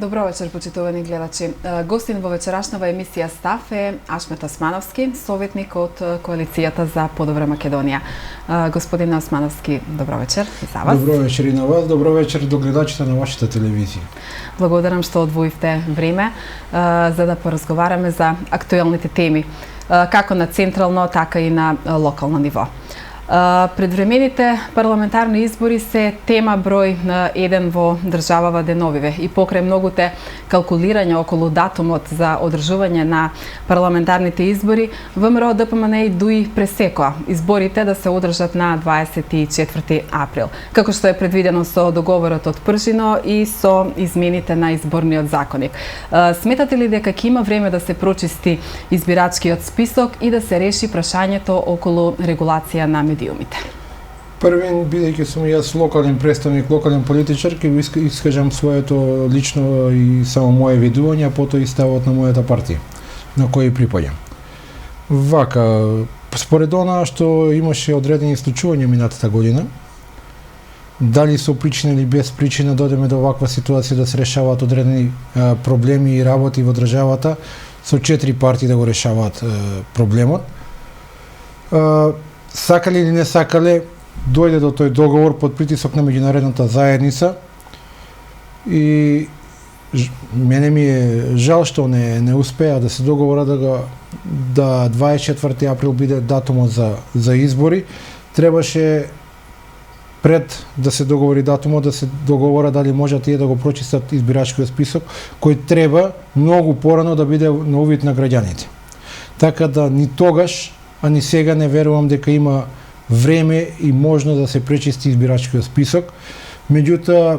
Добро вечер, почитувани гледачи. Гостин во вечерашнава емисија Став е Ашмет Османовски, советник од Коалицијата за подобра Македонија. Господин Османовски, добро вечер и за вас. Добро вечер и на вас, добро вечер до гледачите на вашата телевизија. Благодарам што одвоивте време за да поразговараме за актуелните теми, како на централно, така и на локално ниво. Предвремените парламентарни избори се тема број 1 во државава деновиве и покрај многуте калкулирања околу датумот за одржување на парламентарните избори, ВМРО ДПМН дуи пресекоа изборите да се одржат на 24 април, како што е предвидено со договорот од Пржино и со измените на изборниот законник. Сметате ли дека ќе има време да се прочисти избирачкиот список и да се реши прашањето околу регулација на медиумите? Првен, бидејќи сум јас локален представник, локален политичар, ќе го искажам своето лично и само мое видување, а потоа и ставот на мојата партија, на кој припаѓам. Вака, според она што имаше одредени случувања минатата година, дали со причина или без причина додеме до ваква ситуација да се решаваат одредени проблеми и работи во државата, со 4 партии да го решаваат проблемот. Сакале или не сакале, дојде до тој договор под притисок на меѓународната заедница и мене ми е жал што не успеа да се договора да 24 април биде датумот за избори. Требаше пред да се договори датумот, да се договора дали може тие да го прочистат избирачкиот список, кој треба многу порано да биде на увид на граѓаните. Така да ни тогаш, а ни сега не верувам дека има време и можно да се пречисти избирачкиот список. Меѓутоа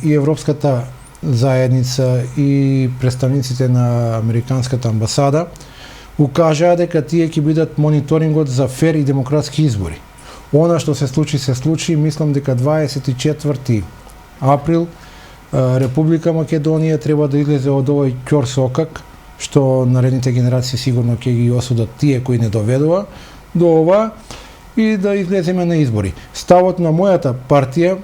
и Европската заедница и представниците на Американската амбасада укажаа дека тие ќе бидат мониторингот за фер и демократски избори. Она што се случи, мислам дека 24 април Република Македонија треба да излезе од овој ќор сокак, што наредните генерации сигурно ќе ги осудат тие кои не доведува до ова и да излеземе на избори. Ставот на мојата партија,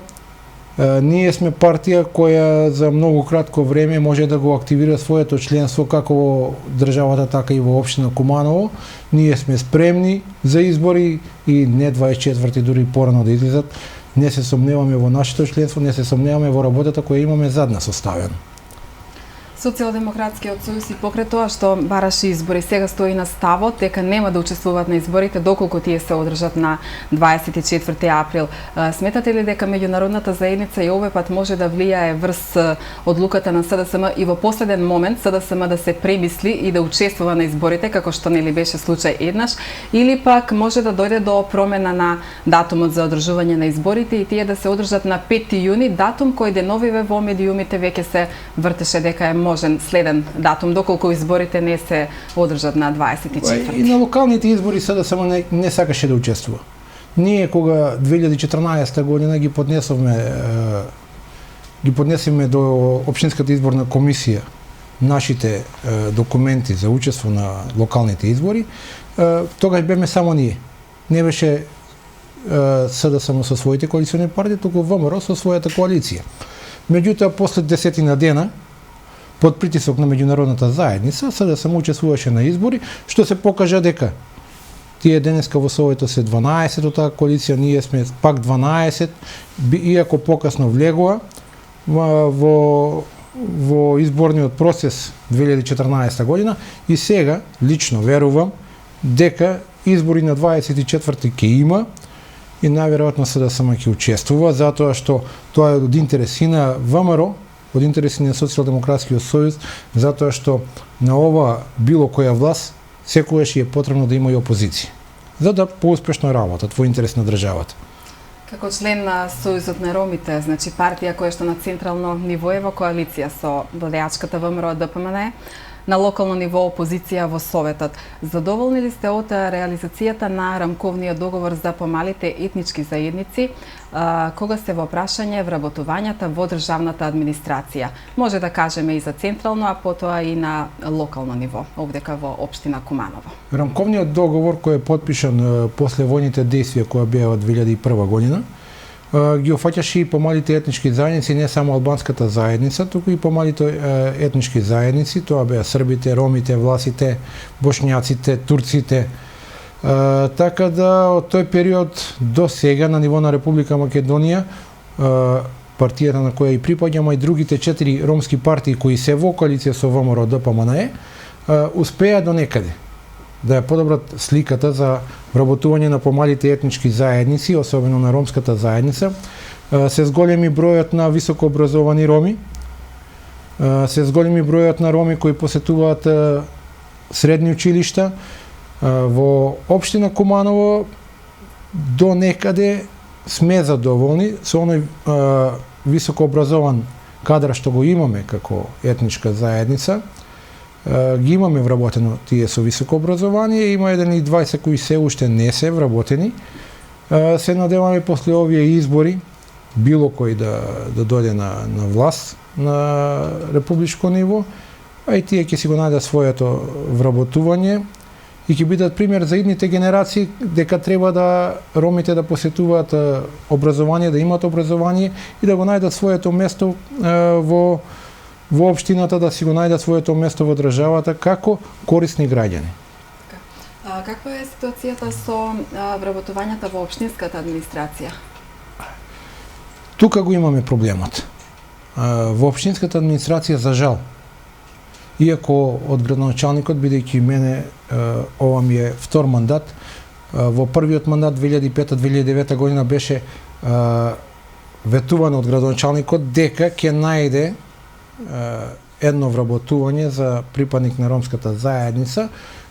ние сме партија која за многу кратко време може да го активира своето членство како во државата, така и во општина Куманово. Ние сме спремни за избори и не 24 дури порано да излезат. Не се сомневаме во нашето членство, не се сомневаме во работата која имаме зад нас оставена. Социјалдемократскиот сојуз и покрај тоа што бараше избори, сега стои на ставот дека нема да учествуваат на изборите доколку тие се одржат на 24 април. Сметате ли дека меѓународната заедница и овој пат може да влијае врз одлуката на СДСМ и во последен момент СДСМ да се премисли и да учествува на изборите, како што нели беше случај еднаш, или пак може да дојде до промена на датумот за одржување на изборите и тие да се одржат на 5 јуни, датум кој деновиве во медиумите веќе се вртеше дека е можен следен датум, доколку изборите не се одржат на 24. И на локалните избори СДСМ не сакаше да учествува. Ние кога 2014 година ги поднесеме до Општинската изборна комисија нашите документи за учество на локалните избори, тогаш беме само ние. Не беше СДСМ со своите коалициони партии, туку ВМРО со својата коалиција. Меѓутоа, после 10 дена, под притисок на меѓународната заедница, СДСМ учествуваше на избори, што се покажа дека тие денеска во Советот се 12 од таа коалиција, ние сме пак 12, иако покасно влегува во изборниот процес 2014 година и сега лично верувам дека избори на 24 ќе има и најверојатно СДСМ ќе учествува, затоа што тоа е од интереси на ВМРО, од интереси на Социјалдемократскиот сојуз, затоа што на ова било која власт секогаш е потребно да има и опозиција, за да поуспешно работат во интерес на државата. Како член на Сојузот на ромите, значи партија која што на централно ниво е во коалиција со владеачката ВМРО ДПМН, на локално ниво опозиција во Советот. Задоволни ли сте од реализацијата на рамковниот договор за помалите етнички заедници, кога се во прашање вработувањата во државната администрација? Може да кажеме и за централно, а потоа и на локално ниво, овдека во општина Куманово. Рамковниот договор кој е потпишан после војните дејствија која беа од 2001 година, ги офаќаше и помалите етнички заедници, не само албанската заедница, туку и помалите етнички заедници, тоа беа србите, ромите, власите, бошњаците, турците. Така да од тој период до сега на ниво на Република Македонија, партијата на која и припаѓам, и другите 4 ромски партии кои се во коалиција со ВМРО ДПМНЕ, успеа до некаде да ја подобрат сликата за вработување на помалите етнички заедници, особено на ромската заедница. Се зголеми бројот на високообразовани роми, се зголеми бројот на роми кои посетуваат средни училишта. Во општина Куманово до некаде сме задоволни со оној високообразован кадар што го имаме како етничка заедница. Ги имаме вработено тие со високо образование, има 11-20 кои се уште не се вработени. Се надеваме после овие избори било кој да дојде на власт на републичко ниво, а и тие ќе си го најдат своето вработување и ќе бидат пример за идните генерации дека треба да ромите да посетуваат образование, да имат образование и да го најдат своето место во општината, да си го најдат своето место во државата како корисни граѓани. Каква е ситуацијата со вработувањата во општинската администрација? Тука го имаме проблемот. Во општинската администрација, за жал, иако од градоначалникот, бидејќи мене ова ми е втор мандат, во првиот мандат 2005-2009 година беше ветувано од градоначалникот дека ќе најде едно вработување за припадник на ромската заедница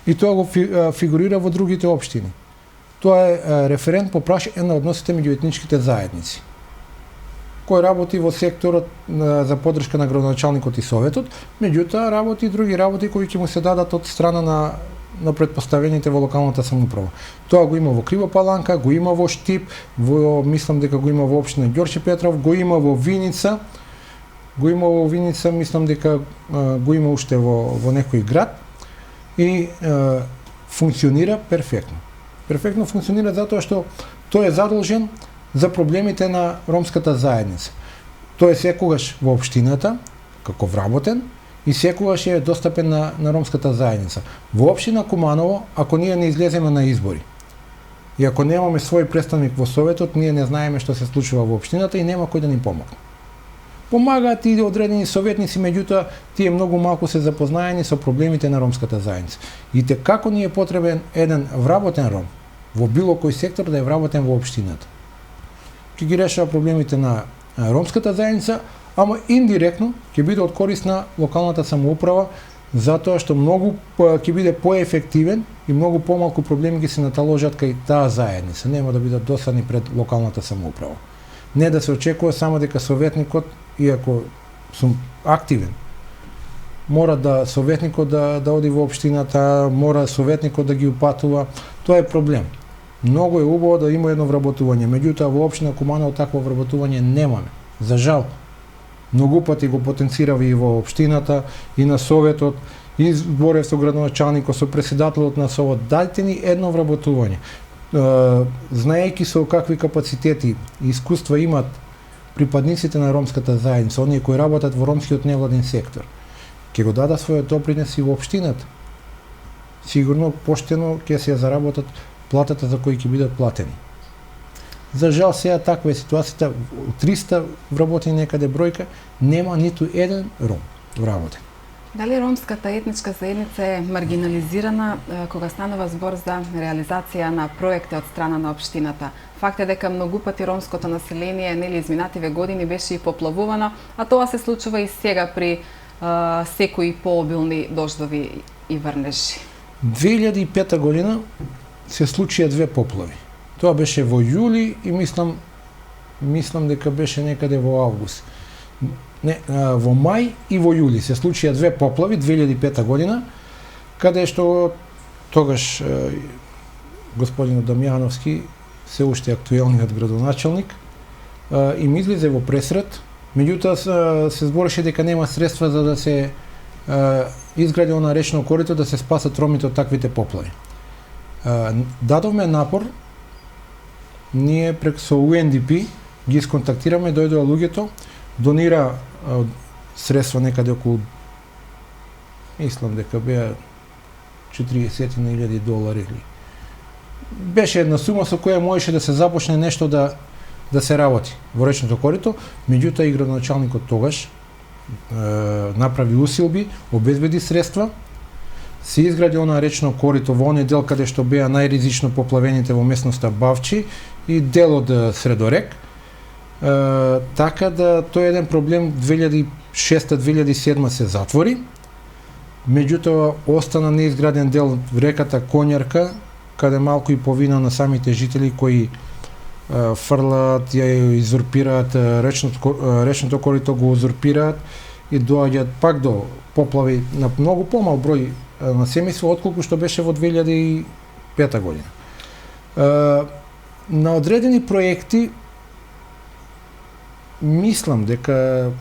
и тоа го фигурира во другите општини. Тоа е референт по прашање на односите меѓу етничките заедници, кој работи во секторот за поддршка на градоначалникот и советот, меѓутоа работи и други работи кои ќе му се дадат од страна на претпоставените во локалната самоуправа. Тоа го има во Крива Паланка, го има во Штип, мислам дека го има во општина Ѓорче Петров, го има во Виница, мислам дека го има уште во некој град и функционира перфектно. Перфектно функционира затоа што тој е задолжен за проблемите на ромската заедница. Тој е секогаш во општината како вработен и секогаш е достапен на ромската заедница. Во општина Куманово, ако ние не излеземе на избори и ако немаме свој представник во советот, ние не знаеме што се случува во општината и нема кој да ни помогне. Помагаат и одредени советници, меѓутоа тие многу малку се запознаени со проблемите на ромската заедница. И како ни е потребен еден вработен ром во било кој сектор да е вработен во општината. Ќе ги решава проблемите на ромската заедница, ама индиректно ќе биде од корист на локалната самоуправа, затоа што многу ќе биде поефективен и многу помалку проблеми ќе се наталожат кај таа заедница. Нема да бидат досадни пред локалната самоуправа. Не да се очекува само дека советникот, иако сум активен, мора да советникот да оди во општината, мора советникот да ги упатува. Тоа е проблем. Многу е убаво да има едно вработување, меѓутоа во општина Куманово такво вработување немаме. За жал. Многу пати го потенцирав и во општината, и на советот, и зборев со градоначалникот, со претседателот на совет. Дайте ни едно вработување. Знаејќи со какви капацитети и искуства имат припадниците на ромската заедница, оние кои работат во ромскиот невладен сектор, ќе го дадат својот допринес и во општината. Сигурно поштено ќе се заработат платата за кои ќе бидат платени. За жал сега таква е ситуацијата, 300 вработени некаде бројка, нема ниту еден ром вработен. Дали ромската етничка заедница е маргинализирана кога станува збор за реализација на проекти од страна на општината? Факт е дека многу пати ромското население изминативе години беше и поплавувано, а тоа се случува и сега при секои пообилни дождови и врнежи. 2005 година се случија 2 поплави. Тоа беше во јули и мислам дека беше некаде во август. Не, во мај и во јули се случија 2 поплави 2005 година, каде што тогаш господин Дамјановски, се уште актуелниот градоначалник, и ми излезе во пресрет, меѓутоа се збореше дека нема средства за да се изгради она речно корито да се спасат ромите од таквите поплави. Дадовме напор, ние со UNDP ги сконтактираме, дојдоа луѓето, донира средства некаде околу, мислам дека беа $40,000 или беше една сума со која можеше да се започне нешто да се работи во речното корито, меѓутоа и градоначалникот тогаш направи усилби, обезбеди средства, се изгради она речно корито во оние дел каде што беа најризично поплавените во местноста Бавчи и дел од Средорек. Така да тој еден проблем 2006-2007 се затвори. Меѓутоа остана неизграден дел реката Конјарка, каде малку и повина на самите жители кои фрлаат, ја изурпираат речното корито, го узурпираат и доаѓаат пак до поплави на многу помал број на семејства отколку што беше во 2005 година. На одредени проекти мислам дека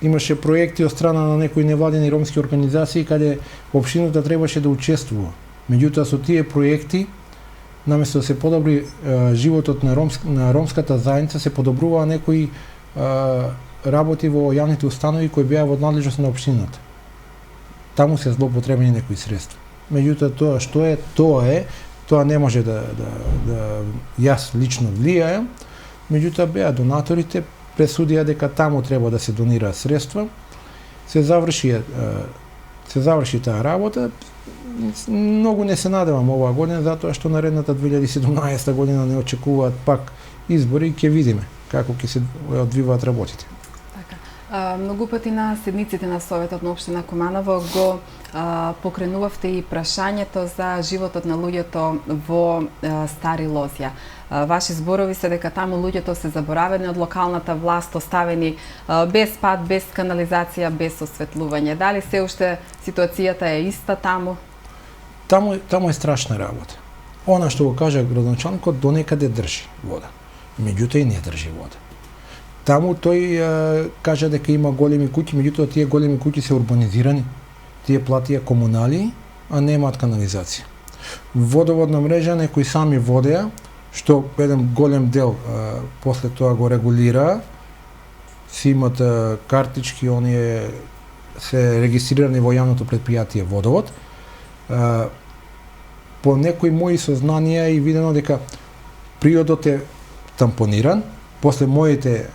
имаше проекти од страна на некои невладени ромски организации каде општината требаше да учествува. Меѓутоа со тие проекти наместо да се подобри животот на ромската заедница, се подобруваа некои работи во јавните установи кои беа во надлежност на општината. Таму се злоупотребени некои средства. Меѓутоа тоа што е, тоа не може да јас лично влијаем. Меѓутоа беа донаторите пресудија дека таму треба да се донира средства. Се заврши таа работа. Многу не се надевам оваа година, затоа што наредната 2017 година не очекуваат пак избори и ќе видиме како ќе се одвиваат работите. Така. Многу пати на седниците на Советот на општина Куманово го покренувавте и прашањето за животот на луѓето во Стари Лозја. Ваши зборови се дека таму луѓето се заборавени од локалната власт, оставени без пат, без канализација, без осветлување. Дали се уште ситуацијата е иста таму? Таму е страшна работа. Она што го кажа градоначалникот до некаде држи вода. Меѓутоа и не држи вода. Таму тој кажа дека има големи куќи, меѓутоа тие големи куќи се урбанизирани. Тие платија комунали, а немаат канализација. Водоводна мрежа некои сами водеа, што еден голем дел после тоа го регулира, си имат картички, оние се регистрирани во јавното претпријатие Водовод. По некои мои сознанија и видено дека приодот е тампониран, после моите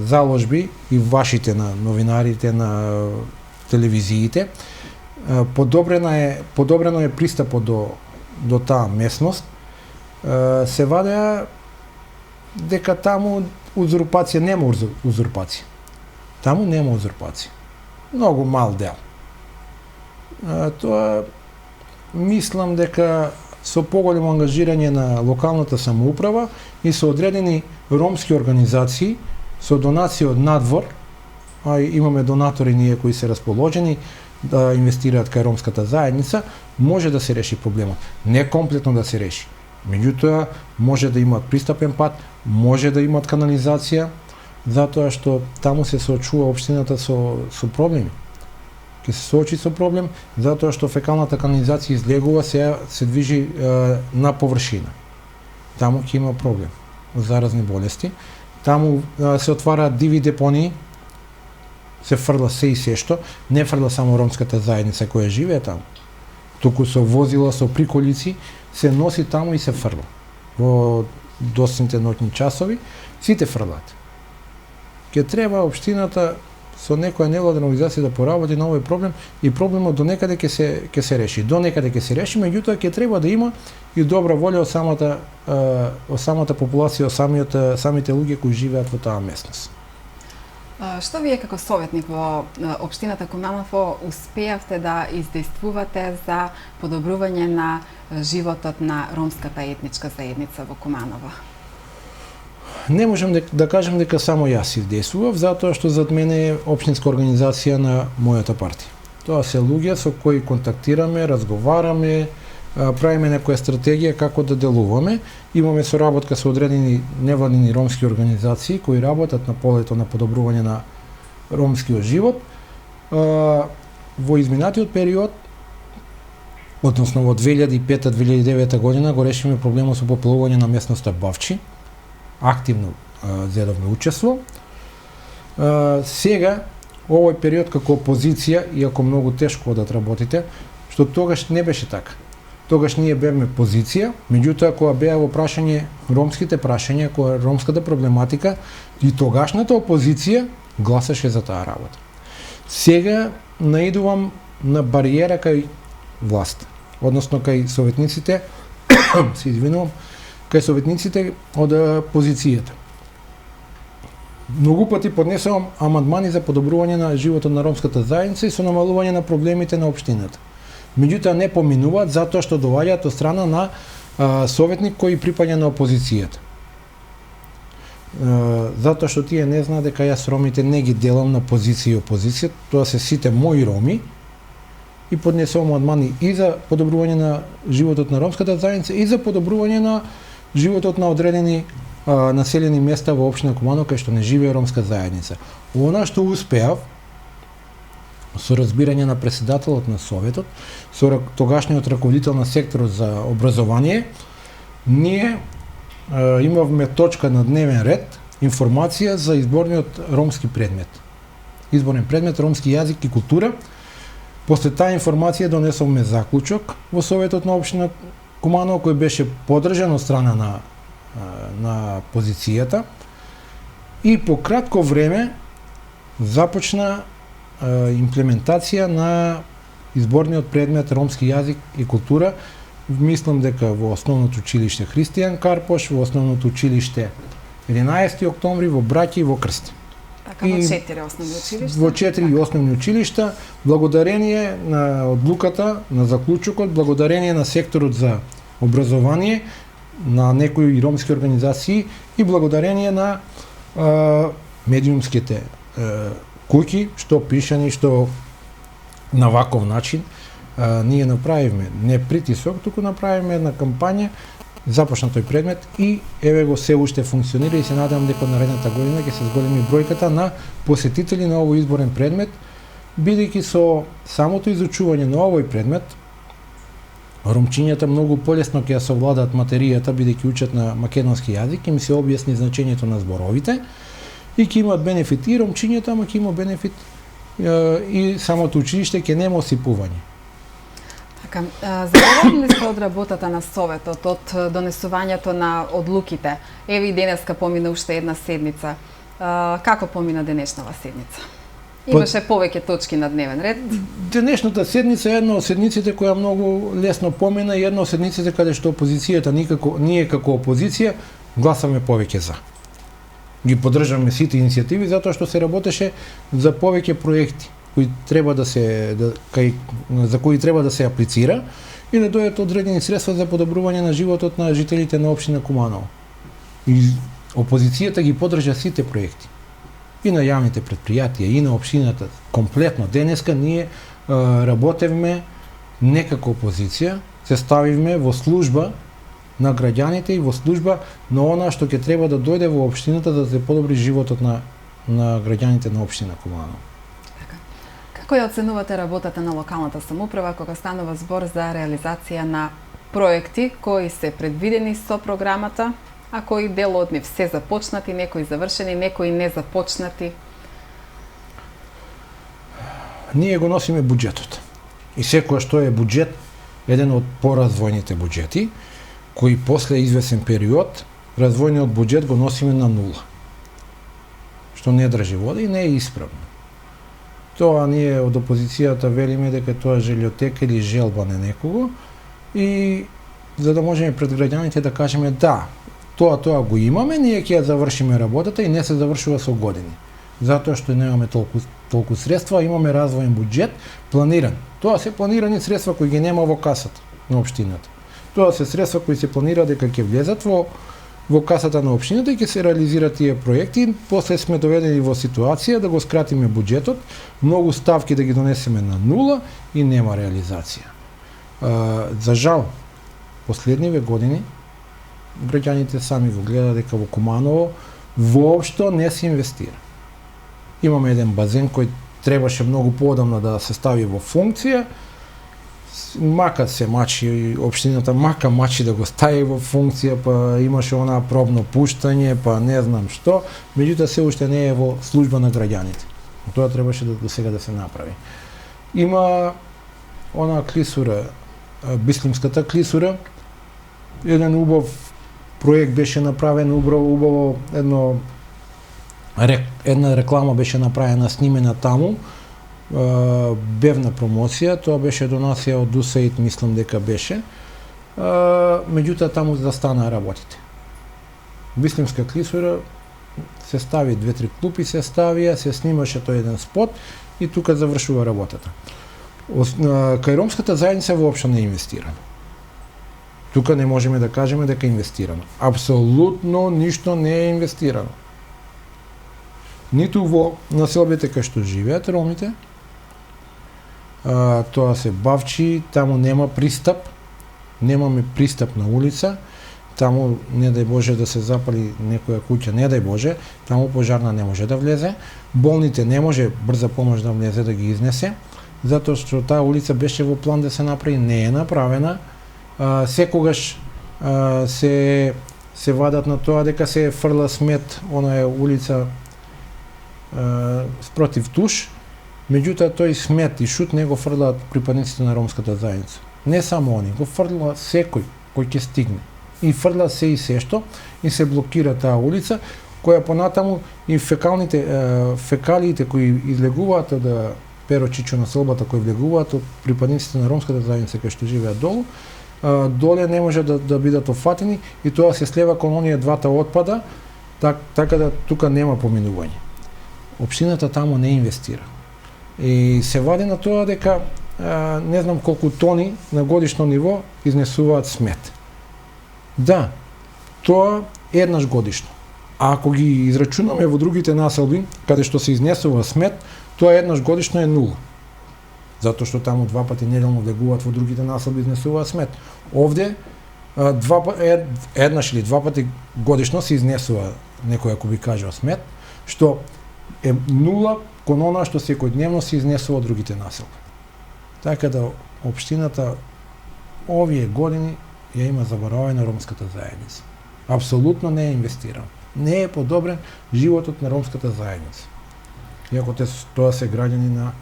заложби и вашите на новинарите, на телевизиите, подобрено е пристапот до таа местност. Се вадеа дека таму узурпација нема узурпација. Таму нема узурпација. Многу мал дел. Тоа мислам дека со поголемо ангажирање на локалната самоуправа и со одредени ромски организации, со донации од надвор, а имаме донатори ние кои се расположени да инвестираат кај ромската заедница, може да се реши проблемот. Не комплетно да се реши. Меѓутоа, може да имаат пристапен пат, може да имаат канализација, затоа што таму се соочува општината со проблеми. Ке се соочи со проблем, затоа што фекалната канализација излегува, се движи на површина. Таму ќе има проблем од заразни болести. Таму се отвараат диви депонии, се фрла се и се што, не фрла само ромската заедница која живее таму, туку со возила, со приколици, се носи таму и се фрла. Во доцните ноќни часови, сите фрлаат. Ке треба општината со некоја невладена организација да поработи на овој проблем и проблемот до некаде ќе се реши. До некаде ќе се реши, меѓутоа ќе треба да има и добра волја од самата популација, од самите луѓе кои живеат во таа местност. Што вие како советник во општината Куманово успеавте да издействувате за подобрување на животот на ромската етничка заедница во Куманово? Не можам да кажам дека само јас издействував, затоа што зад мене е општинска организација на мојата партија. Тоа се луѓе со кои контактираме, разговараме, правиме некоја стратегија како да делуваме. Имаме соработка со одредени невладини ромски организации кои работат на полето на подобрување на ромскиот живот. Во изминатиот период, односно во 2005-2009 година, го решиме проблемот со поплавување на местноста Бавчи. Активно зедовме учество. Сега, овој период како опозиција, иако многу тешко да работите, што тогаш не беше така. Тогаш ние бевме позиција, меѓутоа кога беа во прашање ромските прашања, кога ромската проблематика, и тогашната опозиција гласаше за таа работа. Сега наидувам на бариера кај власт, односно кај советниците, се извинувам, кај советниците од позицијата. Многу пати поднесувам амандмани за подобрување на животот на ромската заедница и со намалување на проблемите на општината. Меѓутоа не поминуваат затоа што доаѓаат од страна на советник кој припаѓа на опозицијата. Затоа што тие не знаат дека јас ромите не ги делам на позиција и опозиција, тоа се сите мои роми и поднесувам амандмани и за подобрување на животот на ромската заедница и за подобрување на животот на одредени населени места во општина Куманово кај што не живее ромска заедница. Она што успеав со разбирање на претседателот на Советот, со тогашниот раководител на секторот за образование, ние имавме точка на дневен ред, информација за изборниот ромски предмет. Изборен предмет ромски јазик и култура. После таа информација донесовме заклучок во Советот на општина Куманово кој беше поддржан од страна на позицијата и по кратко време започна имплементација на изборниот предмет ромски јазик и култура. Мислам дека во основното училиште Христијан Карпош, во основното училиште 11 октомври, во Браќа и во Крст. Така, во 4 основни училишта? Во 4 основни училишта, благодарение на одлуката, на заклучокот, благодарение на секторот за образование, на некои ромски организации и благодарение на медиумските куќи, што пишани, што на ваков начин ние направивме не притисок, туку направивме една кампања, започна тој предмет и еве го се уште функционира и се надевам дека наредната година ќе се зголеми бројката на посетители на овој изборен предмет, бидејќи со самото изучување на овој предмет ромчињата многу полесно ќе ја совладаат материјата бидејќи учат на македонски јазик, им се објасни значењето на зборовите и ќе имаат бенефит и ромчињата, ама ќе има бенефит и самото училиште ќе нема осипување. Така, задоволни ли сте од работата на Советот, од донесувањето на одлуките? Еве и денеска помина уште една седница. Како помина денешнава седница? Имаше повеќе точки на дневен ред. Денешната седница е една од седниците која многу лесно помина и една од седниците каде што опозицијата ние како опозиција гласаме повеќе за. Ги поддржаме сите иницијативи затоа што се работеше за повеќе проекти кои треба за кои треба да се аплицира и да дојдат одредени средства за подобрување на животот на жителите на општина Куманово. И опозицијата ги поддржа сите проекти. И на јавните предпријатија, и на општината, комплетно. Денеска ние работевме не како опозиција, се ставивме во служба на граѓаните и во служба на она што ќе треба да дојде во општината за да се подобри животот на граѓаните на општина Куманово. Како ја оценувате работата на локалната самоуправа кога станува збор за реализација на проекти кои се предвидени со програмата, а кои дел од нив се започнати, некои завршени, некои не започнати? Ние го носиме буџетот. И секоја што е буџет, еден од поразвојните буџети, кои после извесен период, развојниот буџет го носиме на нула. Што не држи вода и не е исправно. Тоа ние од опозицијата велиме дека тоа желјотека или желба на некого и за да можеме пред граѓаните да кажеме да, тоа го имаме, ние ќе ја завршиме работата и не се завршува со години. Затоа што немаме толку средства, имаме развоен буџет планиран. Тоа се планирани средства кои ги нема во касата на општината. Тоа се средства кои се планира дека ќе влезат во касата на општината и ќе се реализираат тие проекти. После сме доведени во ситуација да го скратиме буџетот, многу ставки да ги донесеме на нула и нема реализација. За жал, последниве години граѓаните сами го гледаат дека во Куманово воопшто не се инвестира. Имаме еден базен кој требаше многу поодамна да се стави во функција. мака се мачи, општината мака мачи да го стави во функција, па имаше она пробно пуштање, па не знам што, меѓутоа се уште не е во служба на граѓаните. Тоа требаше до сега да се направи. Има она клисура, Бислимската клисура, еден убав проект беше направен, убаво една реклама беше направена, снимена таму, бевна промоција, тоа беше донација од USAID, мислам дека беше, меѓутоа таму застана работите. Бислимска клисура се стави 2-3 клупи, се ставија, се снимаше тој еден спот и тука завршува работата. Кај ромската заедница воопшто не е инвестирано. Тука не можеме да кажеме дека е инвестирано. Апсолутно ништо не е инвестирано. Ниту во населбите кај што живеат ромите, тоа се Бавчи, таму нема пристап, немаме пристап на улица, таму не дај Боже да се запали некоја куќа, не дај Боже, таму пожарна не може да влезе, болните не може брза помош да влезе да ги изнесе, затоа што таа улица беше во план да се направи, не е направена. Секогаш се вадат на тоа дека се фрла смет, она е улица спротив Туш, меѓутоа тој смет и шут не го фрлаат припадниците на ромската заедница. Не само они, го фрла секој кој ќе стигне. И фрла се и се што и се блокира таа улица, која понатаму и фекалиите кои излегуваат од Перо Чичо на селбата, кои влегуваат од припадниците на ромската заедница кои што живеат долу, доле не може да бидат офатени и тоа се слева кон оние двата отпада, така да тука нема поминување. Општината таму не инвестира. И се вади на тоа дека не знам колку тони на годишно ниво изнесуваат смет. Да, тоа еднаш годишно. А ако ги израчунаме во другите населби, каде што се изнесува смет, тоа еднаш годишно е нула. Затоа што таму 2 пати неделно влегуваат, во другите населби изнесуваат смет. Овде еднаш или 2 пати годишно се изнесува некој, ако би кажува, смет, што е нула кон она што секојдневно се изнесува од другите населби. Така да општината овие години ја има заборавена ромската заедница. Апсолутно не е инвестиран. Не е подобрен животот на ромската заедница. Иако тоа се граѓани на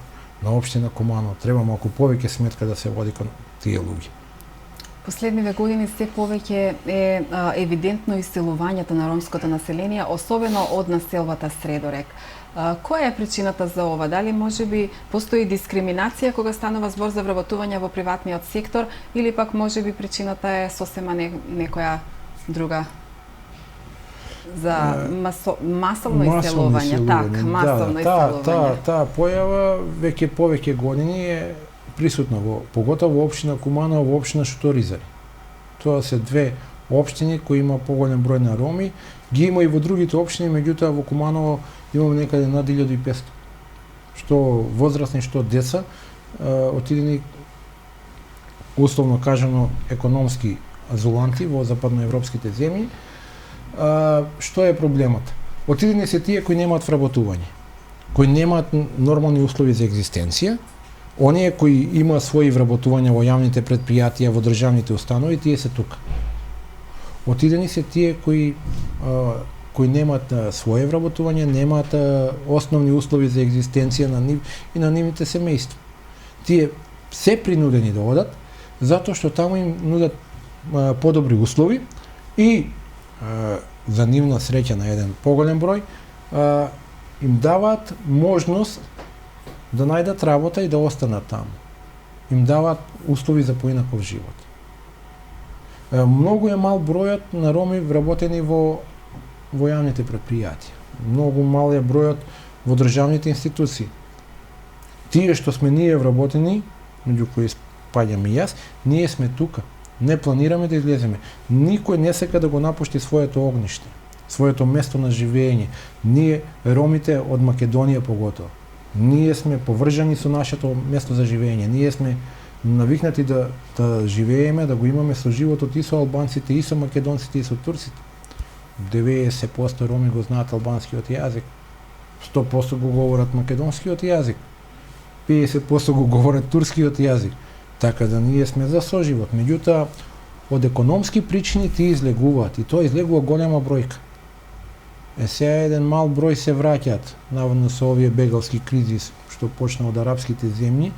општина Куманово, треба малку повеќе сметка да се води кон тие луѓе. Последниве години се повеќе е евидентно иселувањето на ромското население, особено од населбата Средорек. Која е причината за ова? Дали можеби постои дискриминација кога станува збор за вработување во приватниот сектор или пак можеби причината е сосема некоја друга? За масовно иселување, масовно иселување. Таа појава веќе повеќе години е присутна поготово во општина Куманово, во општина Шуторизари. Тоа се две општини кои има поголем број на роми, ги има и во другите општини, меѓутоа во Куманово имаме некаде над 1500. Што возрастни, што деца, отидени условно кажано економски азуланти во западноевропските земји. Што е проблемот? Отидени се тие кои немаат вработување, кои немаат нормални услови за екзистенција, оние кои имаат своји вработувања во јавните претпријатија, во државните установи, тие се тука. Отидени се тие кои немаат своје вработување, немаат основни услови за екзистенција на нив и на нивните семејства. Тие се принудени да одат, затоа што таму им нудат подобри услови и за нивна среќа на еден поголем број, им даваат можност да најдат работа и да останат таму. Им даваат услови за поинаков живот. Многу е мал бројот на роми вработени во јавните претпријатија. Многу мал е бројот во државните институции. Тие што сме ние вработени, меѓу кои спаѓам и јас, ние сме тука. Не планираме да излеземе. Никој не сека да го напушти своето огниште, своето место на живење. Ние, ромите од Македонија поготово, ние сме поврзани со нашето место за живење. Ние сме навикнати да живееме, да го имаме со животот и со албанците, и со македонците, и со турците. 90% роми го знаат албанскиот јазик, 100% го говорат македонскиот јазик, 50% го говорат турскиот јазик. Така да ние сме за соживот. Меѓутоа, од економски причини ти излегуваат и тоа излегува голема бројка. Сега еден мал број се враќаат, наводно со овие бегалски кризи што почна од арапските земји,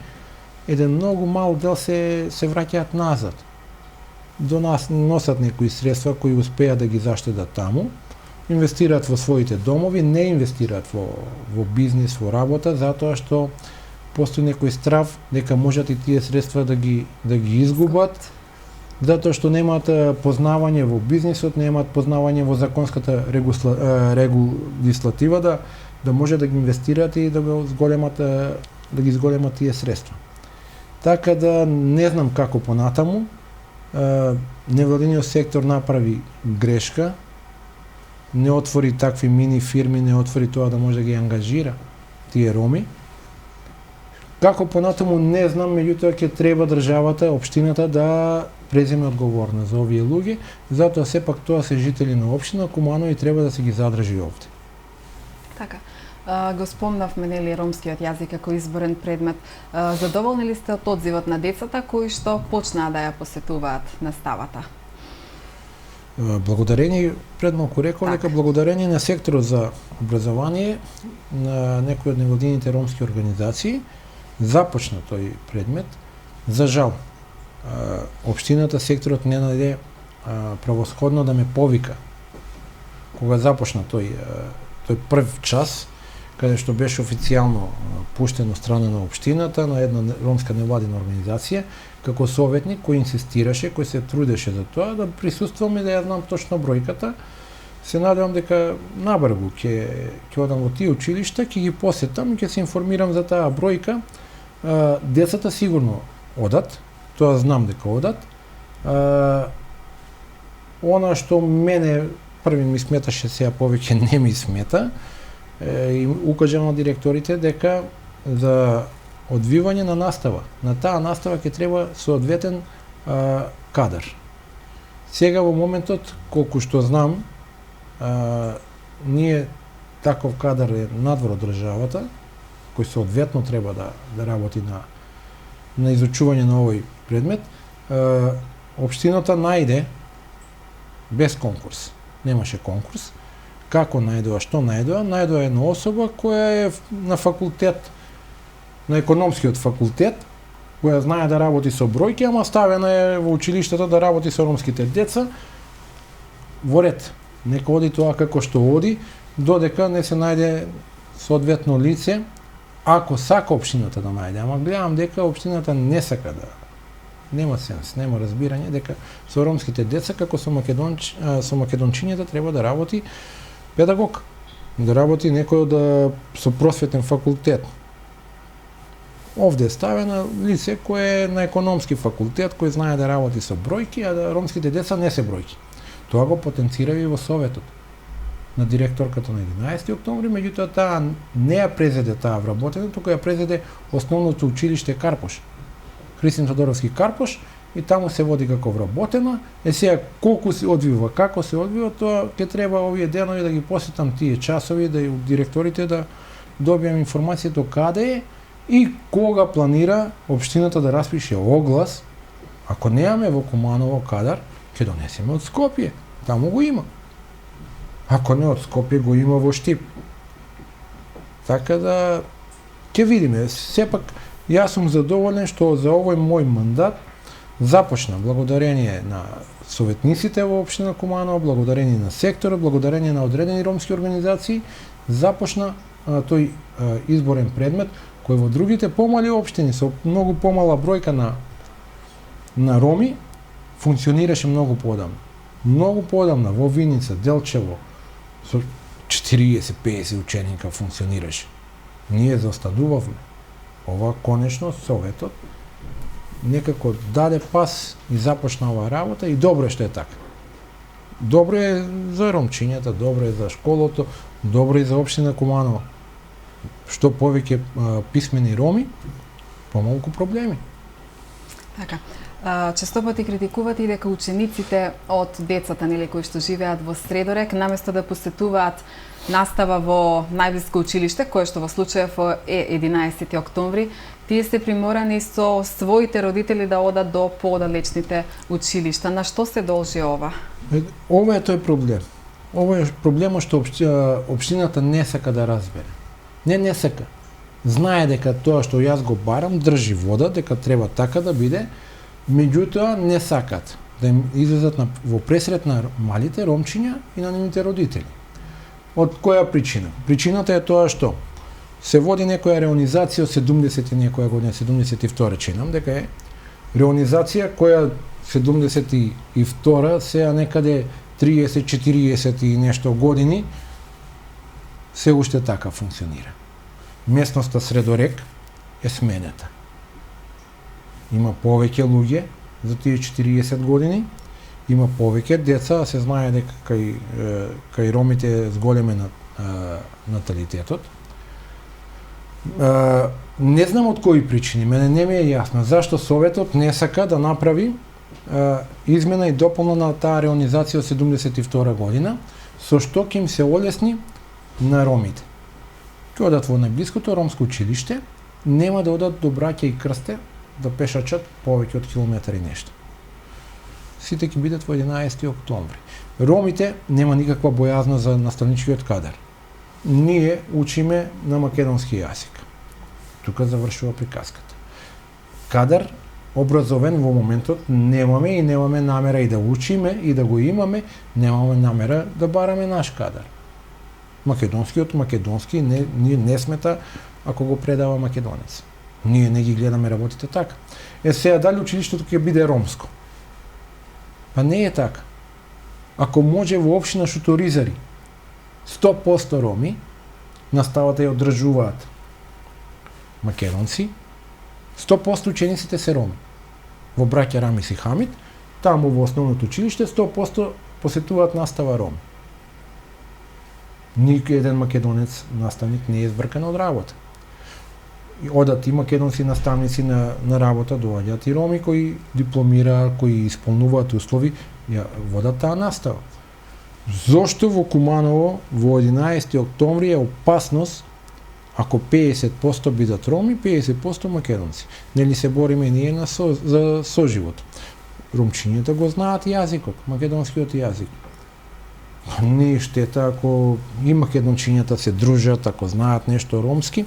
еден многу мал дел се враќаат назад. До нас носат некои средства кои успеат да ги заштедат таму, инвестираат во своите домови, не инвестираат во бизнис, во работа, затоа што постои некој страв дека можат и тие средства да ги изгубат, затоа што немаат познавање во бизнисот, немаат познавање во законската регулатива да може да ги инвестираат и да ги зголемат тие средства. Така да не знам како понатаму, невладиниот сектор направи грешка, не отвори такви мини фирми, не отвори тоа да може да ги ангажира тие роми. Како понатаму не знам, меѓутоа ќе треба државата, општината да преземе одговорност за овие луѓе, затоа сепак тоа се жители на општина Куманово и треба да се ги задржи овде. Така. Го спомнавме нели ромскиот јазик како изборен предмет. Задоволни ли сте од одзивот на децата кои што почнаа да ја посетуваат наставата? Благодарение, пред малку рекол дека благодарение на секторот за образование на некои од невладините ромски организации започна тој предмет. За жал, општината, секторот не најде правосходно да ме повика кога започна тој прв час, каде што беше официјално пуштено страна на општината на една ромска невладина организација како советник кој инсистираше, кој се трудеше за тоа да присуствувам и да ја знам точно бројката. Се надевам дека набрзо ќе одам во тие училишта, ќе ги посетам и ќе се информирам за таа бројка. Децата сигурно одат, тоа знам дека одат. Она што мене први ми сметаше, сега повеќе не ми смета, и укажам на директорите дека за одвивање на настава, на таа настава ќе треба соодветен кадар. Сега во моментот, колку што знам, ние таков кадар е надвор од државата, кој соодветно треба да работи на изучување на овој предмет. Општината најде без конкурс. Немаше конкурс. Како најдоа, што најдоа? Најдоа една особа која е на факултет, на економскиот факултет, која знае да работи со бројки, ама ставена е во училиштето да работи со ромските деца. Во ред, нека оди тоа како што оди, додека не се најде соодветно лице, ако сака општината да најде. Ама гледам дека општината не сака да, нема сенс, нема разбирање дека со ромските деца како со македончињата треба да работи педагог, да работи некој со просветен факултет. Овде е ставено лице кое е на економски факултет, кој знае да работи со бројки, а да ромските деца не се бројки. Тоа го потенцира и во советот на директорката на 11 октомври, меѓутоа таа не ја презеде таа вработена, туку ја презеде основното училиште Карпош. Христин Тодоровски Карпош, и таму се води како вработена. Сега колку се одвива, како се одвива, тоа ќе треба овие денови да ги посетам тие часови, да и директорите да добијам информација до каде е и кога планира општината да распише оглас. Ако немаме во Куманово кадар, ќе донесеме од Скопје, таму го има. Ако не од Скопје, го има во Штип. Така да ќе видиме. Сепак јас сум задоволен што за овој мој мандат започна благодарение на советниците во општина Куманово, благодарение на секторот, благодарение на одредени ромски организации, започна тој изборен предмет кој во другите помали општини со многу помала бројка на роми функционираше многу поодамна. Многу поодамна во Виница, Делчево со 40-50 ученика функционираше. Ние заостанувавме. Ова конечно советот некако даде пас и започна оваа работа и добро е што е така. Добро е за ромчињата, добро е за школото, добро е за општина Куманово. Што повеќе писмени роми, помалку проблеми. Така. Често пати критикувате и дека учениците од децата нели кои што живеат во Средорек, наместо да посетуваат настава во најблиско училиште, кое што во случајов е 11 октомври, Тие се приморани со своите родители да одат до подалечните училишта. На што се должи ова? Ова е тој проблем. Ова е проблемот што општината не сака да разбере. Не сака. Знае дека тоа што јас го барам држи вода, дека треба така да биде, меѓутоа не сакат да им излезат во пресрет на малите ромчиња и на нивните родители. Од која причина? Причината е тоа што се води некоја реонизација од 70 и некоја година, 72 чинам, дека е реонизација која 72 сега некаде 30-40 и нешто години се уште така функционира. Местноста Средорек е сменета. Има повеќе луѓе за тие 40 години, има повеќе деца, а се знае дека кај ромите е зголемен наталитетот. Не знам од кои причини, мене не ми е јасно зашто Советот не сака да направи измена и дополна на таа реонизација од 72 година, со што ќе им се олесни на ромите. Ќе одат во најблиското ромско училиште, нема да одат до браќа и крсте да пешачат повеќе од километар и нешто. Сите ќе бидат во 11 октомври. Ромите нема никаква бојазна за наставничкиот кадар. Ние учиме на македонски јазик. Тука завршува приказката. Кадар образовен во моментот немаме и немаме намера и да учиме и да го имаме, немаме намера да бараме наш кадар. Македонскиот македонски ние не смета ако го предава македонец. Ние не ги гледаме работите така. Сега дали училиштето ќе биде ромско? Па не е така. Ако може во општина Шуторизари 100% роми, наставата ја одржуваат македонци, 100% учениците се роми. Во браќа Рамис и Хамид, таму во основното училиште 100% посетуваат настава роми. Никој еден македонец наставник не е избркан од работа. Одат и македонски наставници на работа, доаѓаат и роми кои дипломираат, кои исполнуваат услови, ја водат таа настава. Зошто во Куманово во 11 октомври е опасност ако 50% бидат роми, 50% македонци? Нели се бориме ние за соживот? Ромчињата го знаат јазикот, македонскиот јазик. Не е штета ако и македончињата се дружат, ако знаат нешто ромски.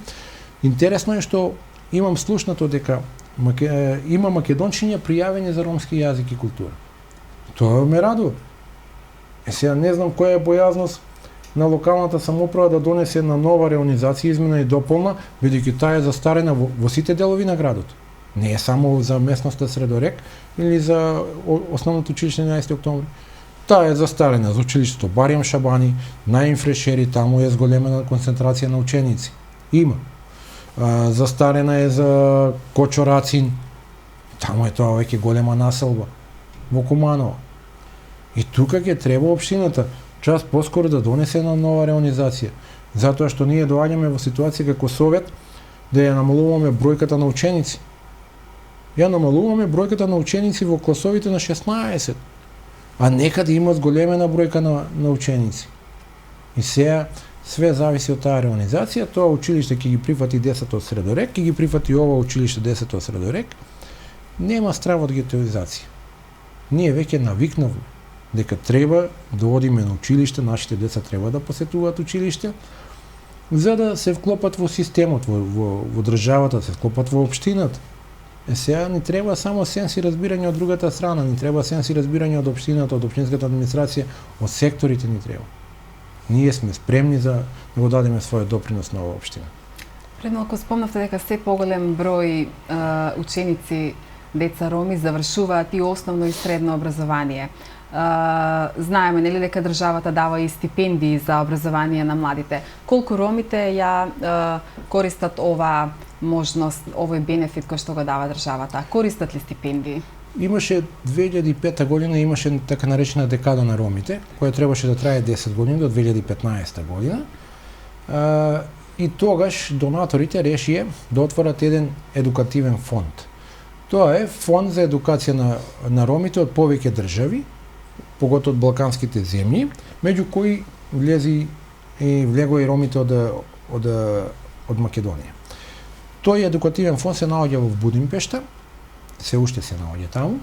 Интересно е што имам слушнато дека има македончиња пријавени за ромски јазик и култура. Тоа ме радува. Сега не знам која е бојазност на локалната самоуправа да донесе на нова реонизација, измена и дополна, бидејќи таа е застарена во сите делови на градот. Не е само за местноста Средорек или за основното училиште 11 октомври. Таа е застарена за училиштето Баријам Шабани, Наим Фрешери, таму е зголемена концентрација на ученици. Има. Застарена е за Кочо Рацин, таму е тоа веќе голема населба. Во Куманово. И тука ќе треба општината час поскоро да донесе на нова реонизација, затоа што ние доаѓаме во ситуација како Совет да ја намалуваме бројката на ученици. Ја намалуваме бројката на ученици во класовите на 16, а некаде има зголемена бројка на ученици. И сега све зависи од таа реонизација, тоа училиште ќе ги прифати 10 од Средорек, ќе ги прифати ова училиште 10 од Средорек. Нема страв од гетоизација. Ние веќе навикнавме дека треба да одиме на училиште, нашите деца треба да посетуваат училиште, за да се вклопат во системот, во државата, се вклопат во општината. Сега ни треба само сенс и разбирање од другата страна, ни треба сенс и разбирање од општината, од општинската администрација, од секторите ни треба. Ние сме спремни за да го дадеме својот допринос на оваа општина. Пред малку спомнавте дека се поголем број ученици, деца роми завршуваат и основно и средно образование. Знаеме нели дека државата дава и стипендии за образование на младите. Колку ромите ја користат оваа можност, овој бенефит кој што го дава државата? Користат ли стипендии? Имаше 2005 година имаше така наречена декада на ромите, која требаше да трае 10 години до 2015 година. И тогаш донаторите решија да отворат еден едукативен фонд. Тоа е фонд за едукација на ромите од повеќе држави, поготово од балканските земји, меѓу кои влегоа и ромите од Македонија. тој едукативен фонд се наоѓа во Будимпешта, се уште се наоѓа таму.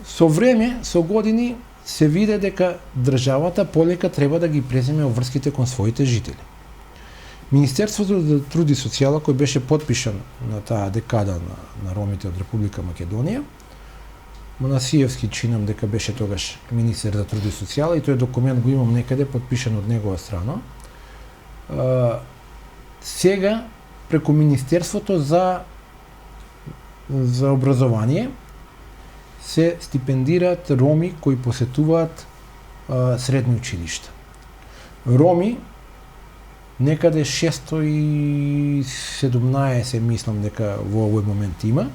Со време, со години, се виде дека државата полека треба да ги преземе обврските кон своите жители. Министерството за труд и социјала, кој беше подпишан на таа декада на ромите од Република Македонија, Манасиевски чинам дека беше тогаш министер за труд и социјала и тој документ го имам некаде подпишан од негова страна. Сега преку Министерството за образование се стипендираат роми кои посетуваат средни училишта. Роми некаде 617 мислам дека во овој момент има.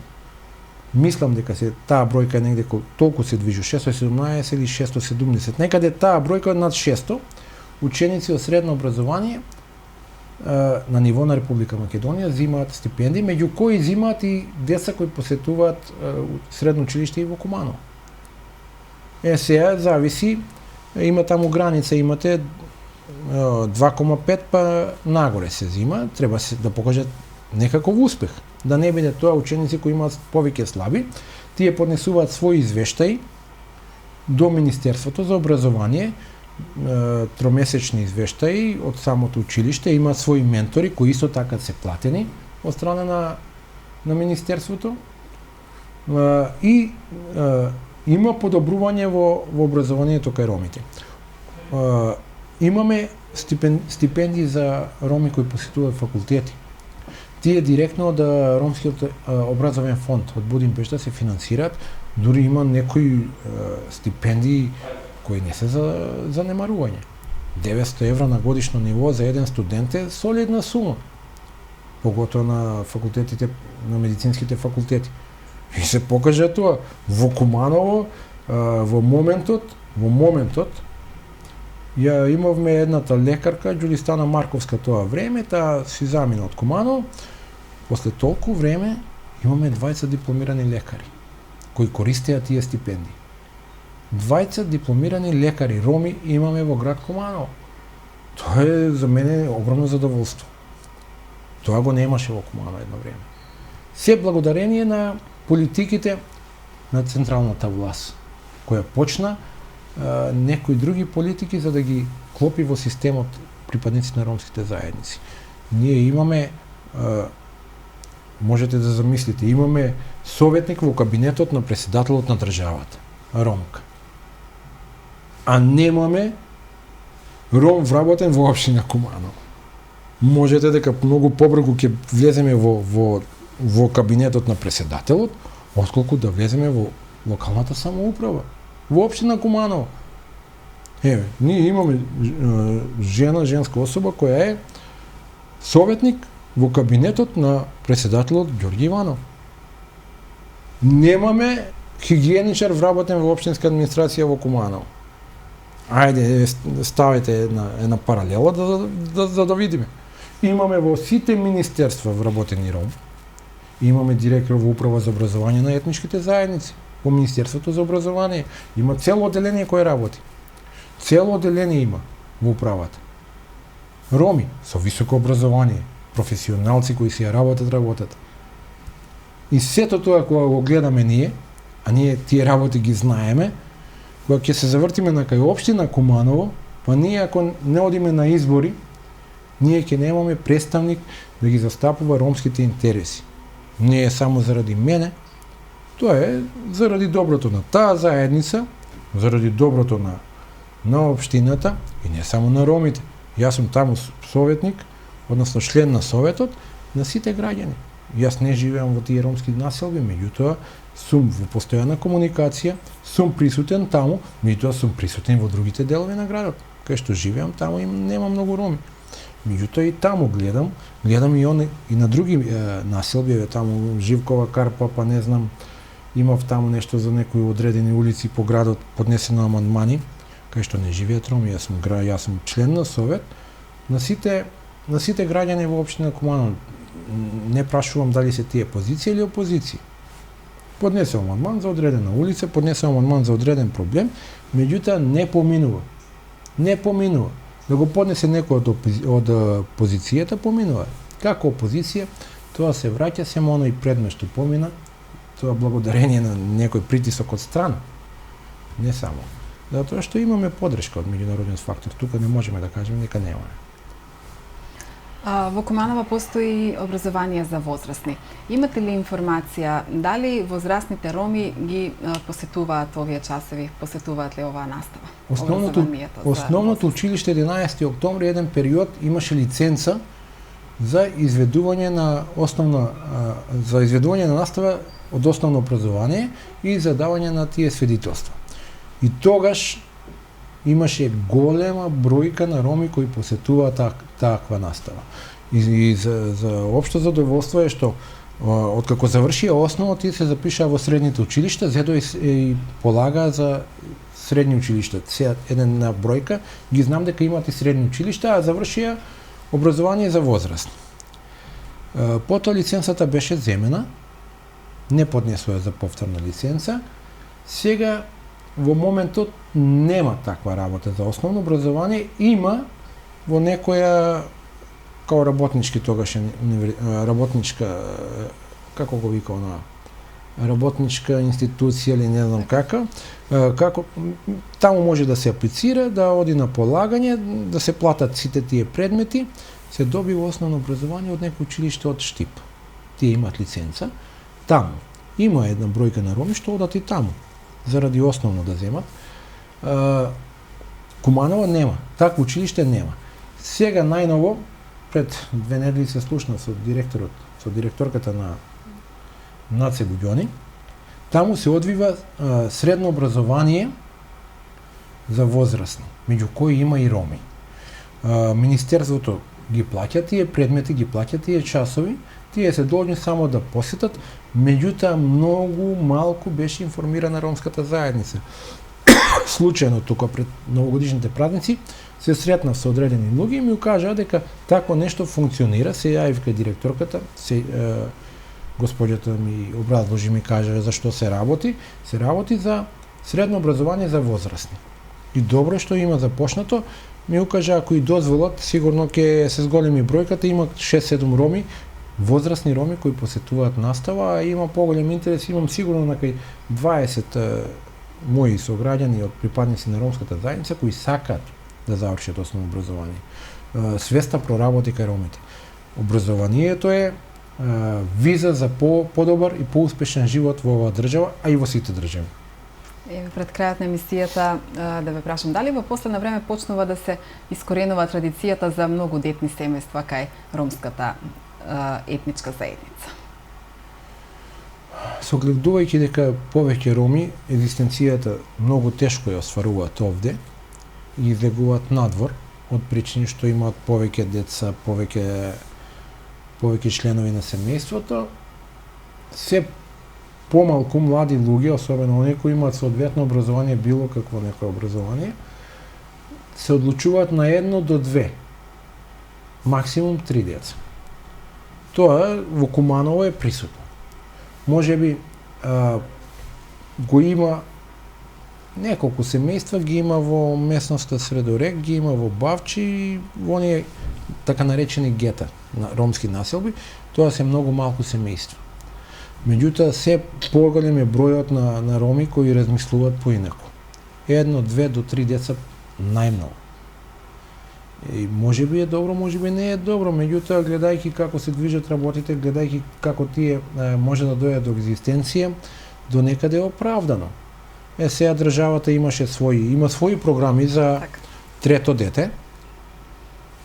Мислам дека таа бројка негде толку се движи, 617 или 670, некаде таа бројка над 600 ученици од средно образование на ниво на Република Македонија земаат стипендии, меѓу кои земаат и деца кои посетуваат средно училиште и во Куманово. Сега зависи, има таму граница, имате 2,5 па нагоре се зима, треба се да покажат некаков успех. Да не биде тоа ученици кои имаат повеќе слаби, тие поднесуваат своји извештаи до Министерството за образование, тромесечни извештаи од самото училиште, имаат своји ментори кои исто така се платени од страна на Министерството и има подобрување во образованието кај ромите. Имаме стипендии за роми кои посетуваат факултети. Тие директно од Ромскиот образовен фонд од Будимпешта се финансираат, дури има некои стипендии кои не се занемарување. 900 евра на годишно ниво за еден студент е солидна сума. Поготоа на факултетите, на медицинските факултети. И се покажа тоа во Куманово, во моментот ја имавме едната лекарка, Ѓулистана Марковска тоа време, таа си замина од Куманово. После толку време имаме 20 дипломирани лекари кои користеа тие стипендии. 20 дипломирани лекари роми имаме во град Куманово. Тоа е за мене огромно задоволство. Тоа го немаше во Куманово едно време. Се благодарение на политиките на централната власт, која почна некои други политики за да ги клопи во системот припадници на ромските заедници. Ние имаме, можете да замислите, имаме советник во кабинетот на председателот на државата, ромка. А немаме ром вработен во општина Куманово. Можете дека многу побрзо ќе влеземе во кабинетот на председателот, отколку да влеземе во локалната самоуправа, во општина Куманово. Ние имаме женска особа која е советник во кабинетот на председателот Ѓорѓи Иванов. Немаме хигиеничар вработен во општинска администрација во Куманово. Ајде, ставете една паралела да видиме. Имаме во сите министерства вработени ром. Имаме директор во управа за образование на етничките заедници. Во Министерството за образование има цело одделение кое работи. Цело одделение има во управата. Роми со високо образование, професионалци кои си ја работат. И сето тоа кога го гледаме ние, а ние тие работи ги знаеме, кога ќе се завртиме на кај општина Куманово, па ние ако не одиме на избори, ние ќе немаме представник да ги застапува ромските интереси. Не е само заради мене, тоа е заради доброто на таа заедница, заради доброто на општината и не само на ромите. Јас сум таму советник, односно член на советот на сите граѓани. Јас не живеам во тие ромски населби, меѓутоа сум во постојана комуникација, сум присутен таму, меѓутоа сум присутен во другите делови на градот. Кај што живеам, таму нема многу роми. Меѓутоа и таму гледам и на други населби, таму Живкова Карпа, па не знам, имав таму нешто за некои одредени улици по градот, поднесено амандмани, кај што не живеат роми. Јас сум член на совет на сите граѓани во општина Куманово. Не прашувам дали се тие позиција или опозиција. Поднесем амандман за одредена улица, поднесем амандман за одреден проблем, меѓутоа не поминува. Да го поднесе некој од позицијата, поминува. Како опозиција, тоа се враќа само оној предмет што помина, тоа благодарение на некој притисок од страна. Не само. Затоа што имаме подршка од меѓународниот фактор, тука не можеме да кажеме дека немаме. Во Куманово постои образование за возрастни. Имате ли информација дали возрастните роми ги посетуваат овие часови, посетуваат ли оваа настава? Основното училиште 11 октомври еден период имаше лиценца за изведување на настава од основно образование и за давање на тие свидетелства. И тогаш имаше голема бројка на роми кои посетуваат таква настава. И за општо задоволство е што откако завршија основно, тие се запишаа во средните училишта, зедо и полагаа за средни училишта. Сега една бројка ги знам дека имаат и средни училишта, а завршија образование за возрастни. Потоа лиценцата беше земена, не поднесоа за повторна лиценца. Сега во моментот нема таква работа за основно образование, има во некоја као работнички тогаш работничка, како го вика она, работничка институција или не знам како таму може да се аплицира, да оди на полагање, да се платат сите тие предмети, се добива основно образование од некој училиште од Штип. Тие имаат лиценца. Таму има една бројка на роми што одат и таму, заради основно да земат. Куманово нема, такво училиште нема. Сега најново, пред 2 недели се слушна со директорката на Наце Буѓони, таму се одвива средно образование за возрастни, меѓу кои има и роми. Министерството ги плаќа тие предмети, ги плаќа тие часови, тие се должни само да посетат, меѓутоа многу малку беше информирана ромската заедница. Случајно тука пред новогодишните празници се сретнав со одредени луѓе и ми укажаа дека такво нешто функционира. Се јави кај директорката, госпоѓата ми образложи, ми кажа за што се работи. Се работи за средно образование за возрастни. И добро што има започнато, ми укажа ако и дозволат, сигурно ќе се зголеми бројката, има 6-7 роми, возрастни роми кои посетуваат настава, а има поголем интерес, имам сигурно на кај 20 мои сограѓани од припадници на ромската заедница кои сакаат да завршат основно образование. Свеста проработи кај ромите. Образованието е виза за подобар и поуспешен живот во оваа држава, а и во сите држави. Пред крајот на емисијата да ве прашам, дали во последно време почнува да се искоренува традицијата за многу детни семејства кај ромската етничка заедница? Согледувајќи дека повеќе роми екзистенцијата многу тешко ја остваруваат овде и излегуваат надвор од причини што имаат повеќе деца, повеќе членови на семејството, се помалку млади луѓе, особено оние кои имаат соодветно образование, било какво некое образование, се одлучуваат на 1 до 2, максимум 3 деца. Тоа во Куманово е присутно. Можеби го има неколку семејства, ги има во местноста Средорек, ги има во Бавчи, во оние така наречени гета, на ромски населби, тоа се многу малку семејства. Меѓутоа, се поголем е бројот на роми кои размислуваат поинаку. 1, 2 до 3 деца најмногу. И можеби е добро, можеби не е добро, меѓутоа гледајќи како се движат работите, гледајќи како тие може да дојдат до екзистенција, до некаде е оправдано. Сега државата има своји програми за трето дете,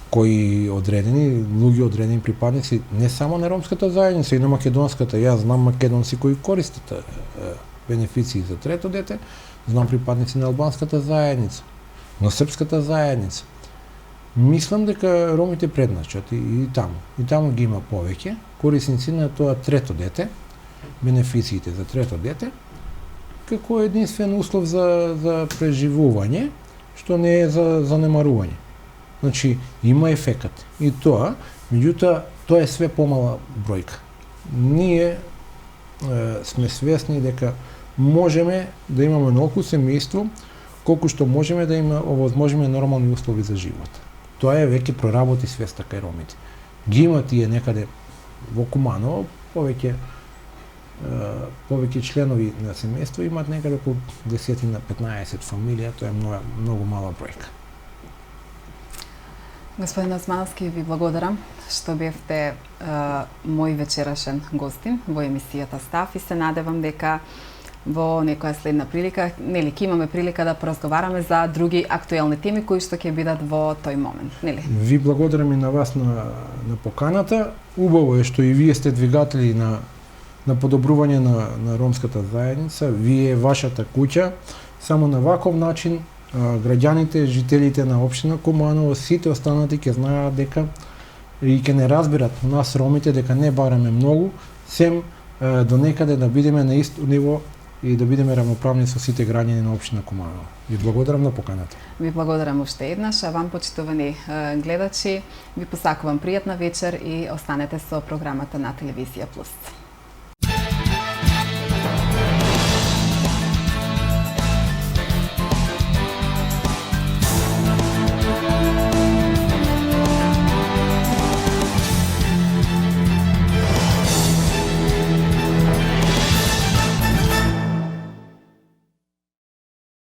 кои луѓе одредени припадници не само на ромската заедница и на македонската. Јас знам македонци кои користат бенефиции за трето дете, знам припадници на албанската заедница, на српската заедница. Мислам дека ромите предначат и таму ги има повеќе корисници на тоа трето дете, бенефициите за трето дете, како единствен услов за преживување, што не е за занемарување. Значи, има ефекат. И тоа, меѓутоа, тоа е све помала бројка. Ние сме свесни дека можеме да имаме многу семејство, колку што можеме да има овозможиме нормални услови за живот. Тоа е веќе проработи свеста кај ромите. ги има тие некаде во Куманово, повеќе членови на семејство имаат некаде околу 10 на 15 фамилија, тоа е многу мала бројка. Господин Османовски, ви благодарам што бевте мој вечерашен гостин во емисијата Став и се надевам дека во некоја следна прилика, нели, ќе имаме прилика да поразговараме за други актуелни теми кои што ќе бидат во тој момент, нели? Ви благодарам и на вас на поканата. Убаво е што и вие сте двигатели на подобрување на ромската заедница. Вие вашата куќа. Само на ваков начин граѓаните, жителите на општина Куманово, сите останати ќе знаат дека и ќе не разберат нас ромите дека не бараме многу, сем до некаде да бидеме на исто ниво и да бидеме рамноправни со сите граѓани на општина Куманово. Ви благодарам на поканата. Ви благодарам уште еднаш, а вам, почитувани гледачи, ви посакувам пријатна вечер и останете со програмата на Телевизија Плюс.